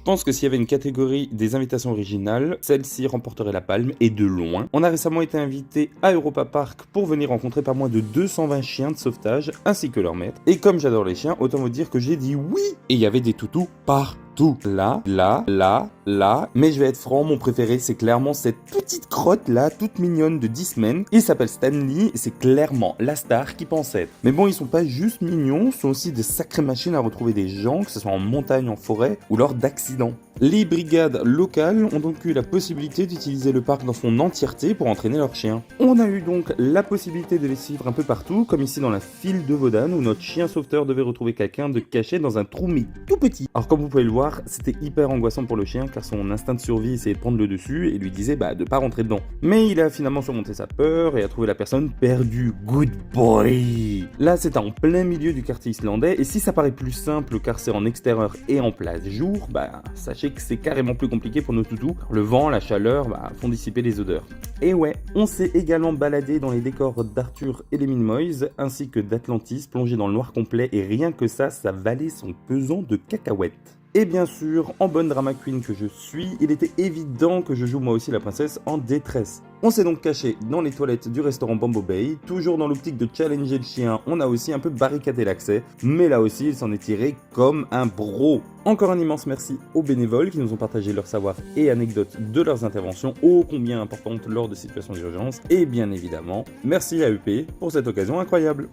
pense que s'il y avait une catégorie des invitations originales, celle-ci remporterait la palme, et de loin. On a récemment été invité à Europa Park pour venir rencontrer pas moins de 220 chiens de sauvetage, ainsi que leur maître. Et comme j'adore les chiens, autant vous dire que j'ai dit oui. Et il y avait des toutous partout. Là, mais je vais être franc, mon préféré c'est clairement cette petite crotte là, toute mignonne de 10 semaines. Il s'appelle Stanley et c'est clairement la star qui pense être. Mais bon, ils sont pas juste mignons, sont aussi des sacrées machines à retrouver des gens, que ce soit en montagne, en forêt ou lors d'accidents. Les brigades locales ont donc eu la possibilité d'utiliser le parc dans son entièreté pour entraîner leurs chiens. On a eu donc la possibilité de les suivre un peu partout, comme ici dans la file de Vaudane où notre chien sauveteur devait retrouver quelqu'un de caché dans un trou mais tout petit. Alors comme vous pouvez le voir, c'était hyper angoissant pour le chien car son instinct de survie essayait de prendre le dessus et lui disait de pas rentrer dedans. Mais il a finalement surmonté sa peur et a trouvé la personne perdue. Good boy! Là c'est en plein milieu du quartier islandais et si ça paraît plus simple car c'est en extérieur et en place jour, sachez que c'est carrément plus compliqué pour nos toutous. Le vent, la chaleur font dissiper les odeurs. Et ouais, on s'est également baladé dans les décors d'Arthur et les Minimoys, ainsi que d'Atlantis, plongé dans le noir complet, et rien que ça valait son pesant de cacahuètes. Et bien sûr, en bonne drama queen que je suis, il était évident que je joue moi aussi la princesse en détresse. On s'est donc caché dans les toilettes du restaurant Bambo Bay, toujours dans l'optique de challenger le chien, on a aussi un peu barricadé l'accès, mais là aussi il s'en est tiré comme un bro. Encore un immense merci aux bénévoles qui nous ont partagé leur savoir et anecdotes de leurs interventions ô combien importantes lors de situations d'urgence, et bien évidemment, merci à UP pour cette occasion incroyable.